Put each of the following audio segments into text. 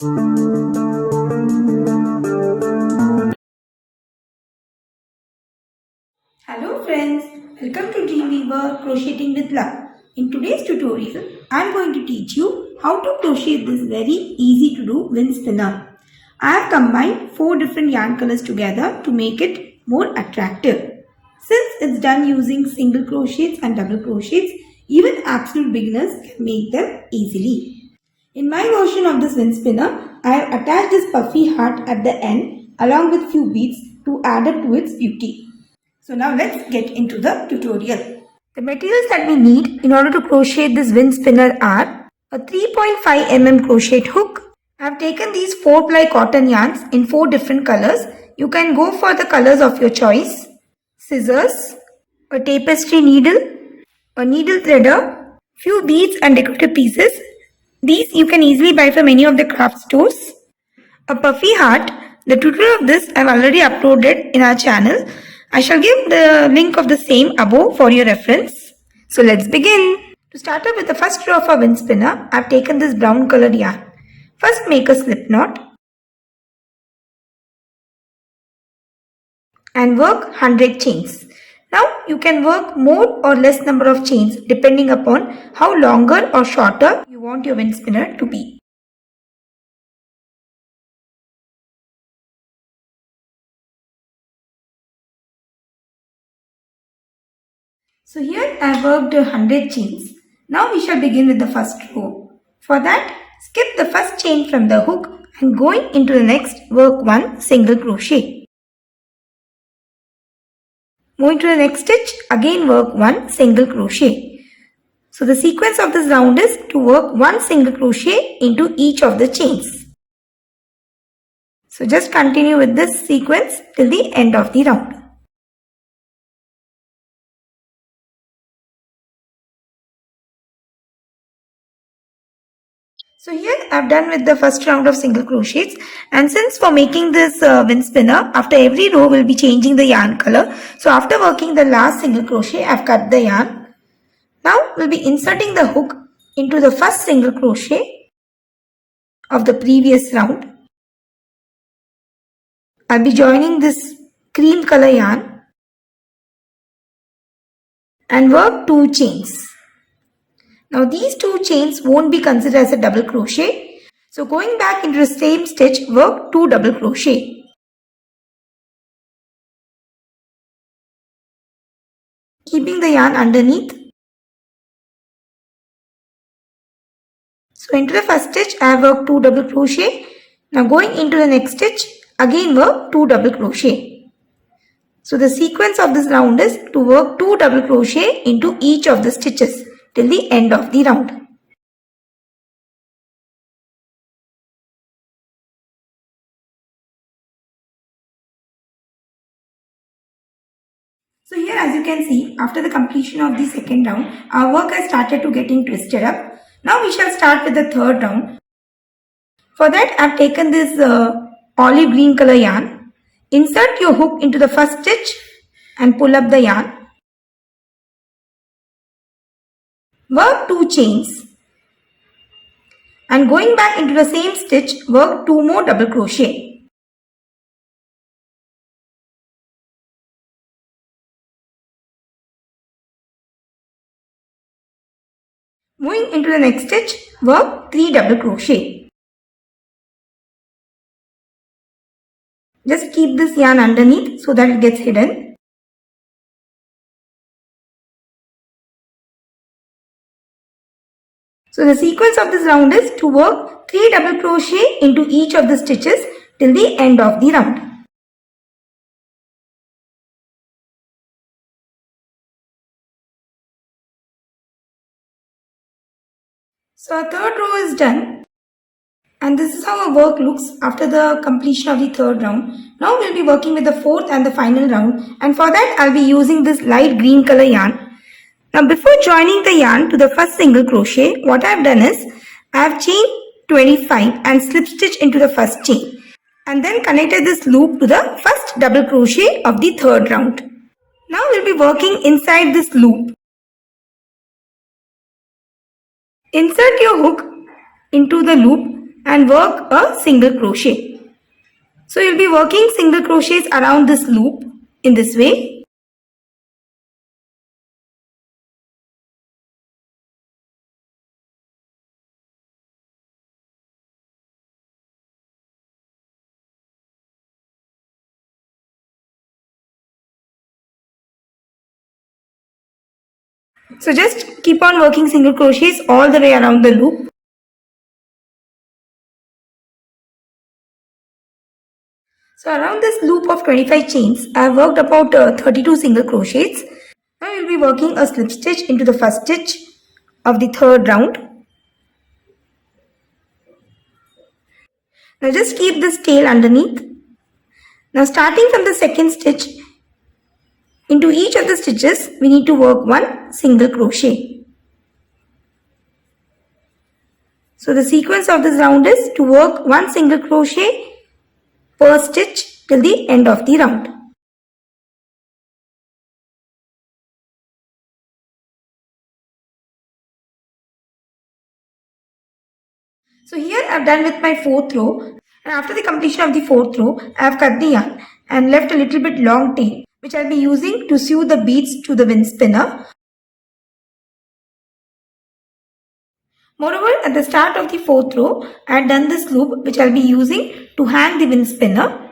Hello friends, welcome to Dreamweaver Crocheting with Love. In today's tutorial, I am going to teach you how to crochet this very easy to do wind spinner. I have combined 4 different yarn colors together to make it more attractive. Since it's done using single crochets and double crochets, even absolute beginners can make them easily. In my version of this wind spinner, I have attached this puffy heart at the end along with few beads to add up to its beauty. So now let's get into the tutorial. The materials that we need in order to crochet this wind spinner are a 3.5 mm crochet hook. I have taken these 4-ply cotton yarns in 4 different colors. You can go for the colors of your choice. Scissors, a tapestry needle, a needle threader, few beads and decorative pieces. These you can easily buy from any of the craft stores. A puffy heart. The tutorial of this I have already uploaded in our channel. I shall give the link of the same above for your reference. So let's begin. To start off with the first row of our wind spinner, I have taken this brown colored yarn. First make a slip knot and work 100 chains. Now you can work more or less number of chains depending upon how longer or shorter you want your wind spinner to be. So here I have worked 100 chains. Now we shall begin with the first row. For that, skip the first chain from the hook and going into the next, work 1 single crochet. Moving to the next stitch, again work 1 single crochet. So the sequence of this round is to work 1 single crochet into each of the chains. So just continue with this sequence till the end of the round. So here I have done with the first round of single crochets, and since for making this wind spinner, after every row we will be changing the yarn color. So after working the last single crochet, I have cut the yarn. Now we will be inserting the hook into the first single crochet of the previous round. I will be joining this cream color yarn and work 2 chains. Now these 2 chains won't be considered as a double crochet. So going back into the same stitch, work 2 double crochet. Keeping the yarn underneath. So into the first stitch, I have worked 2 double crochet. Now going into the next stitch, again work 2 double crochet. So the sequence of this round is to work 2 double crochet into each of the stitches till the end of the round. So here as you can see, after the completion of the second round, our work has started to getting twisted up. Now we shall start with the third round. For that I have taken this olive green color yarn. Insert your hook into the first stitch and pull up the yarn. Work 2 chains and going back into the same stitch, work 2 more double crochet. Moving into the next stitch, work 3 double crochet. Just keep this yarn underneath so that it gets hidden. So the sequence of this round is to work 3 double crochet into each of the stitches till the end of the round. So our third row is done, and this is how our work looks after the completion of the third round. Now we will be working with the fourth and the final round, and for that I will be using this light green color yarn. Now before joining the yarn to the first single crochet, what I have done is I have chained 25 and slip stitch into the first chain and then connected this loop to the first double crochet of the third round. Now we will be working inside this loop. Insert your hook into the loop and work a single crochet. So you'll be working single crochets around this loop in this way. So just keep on working single crochets all the way around the loop. So around this loop of 25 chains, I have worked about 32 single crochets. Now you will be working a slip stitch into the first stitch of the third round. Now just keep this tail underneath. Now starting from the second stitch, into each of the stitches, we need to work one single crochet. So the sequence of this round is to work one single crochet per stitch till the end of the round. So here I have done with my fourth row, and after the completion of the fourth row, I have cut the yarn and left a little bit long tail, which I will be using to sew the beads to the wind spinner. Moreover, at the start of the fourth row, I had done this loop which I will be using to hang the wind spinner.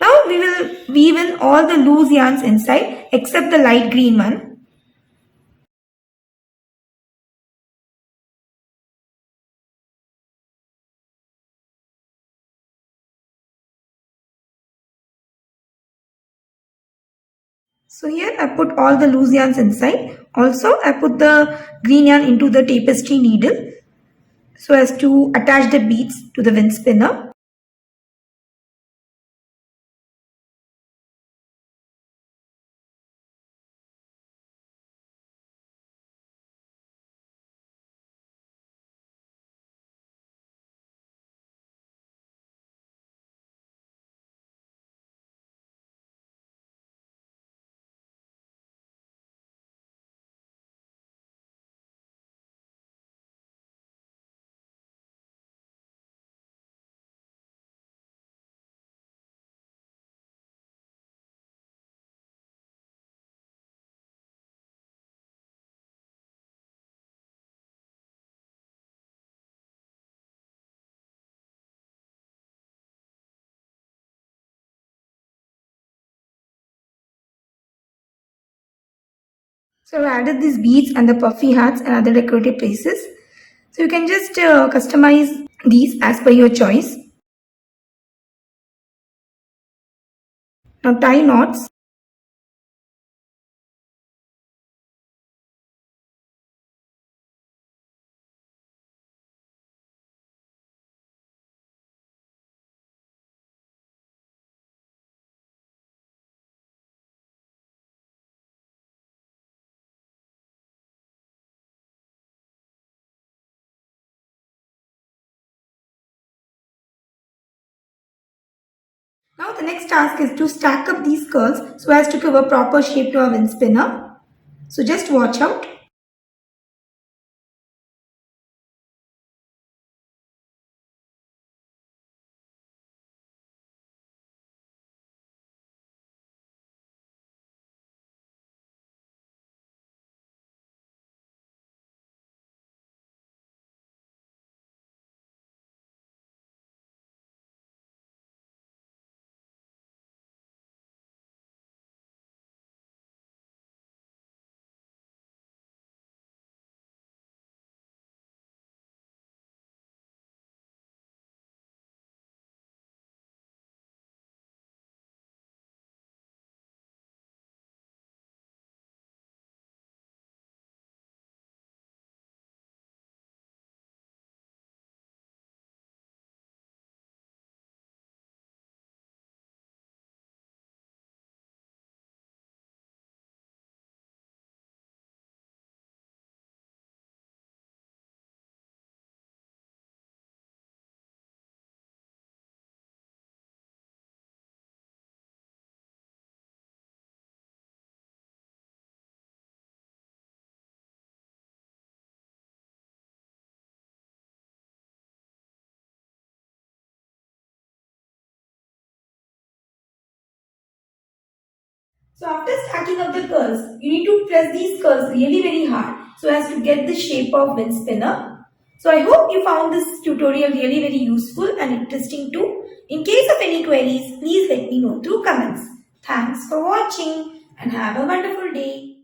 Now we will weave in all the loose yarns inside except the light green one. So here I put all the loose yarns inside. Also I put the green yarn into the tapestry needle so as to attach the beads to the wind spinner. So I've added these beads and the puffy hearts and other decorative pieces. So you can just customize these as per your choice. Now tie knots. Now the next task is to stack up these curls so as to give a proper shape to our wind spinner. So just watch out. So after stacking up the curls, you need to press these curls really very hard so as to get the shape of wind spinner. So I hope you found this tutorial really very useful and interesting too. In case of any queries, please let me know through comments. Thanks for watching and have a wonderful day.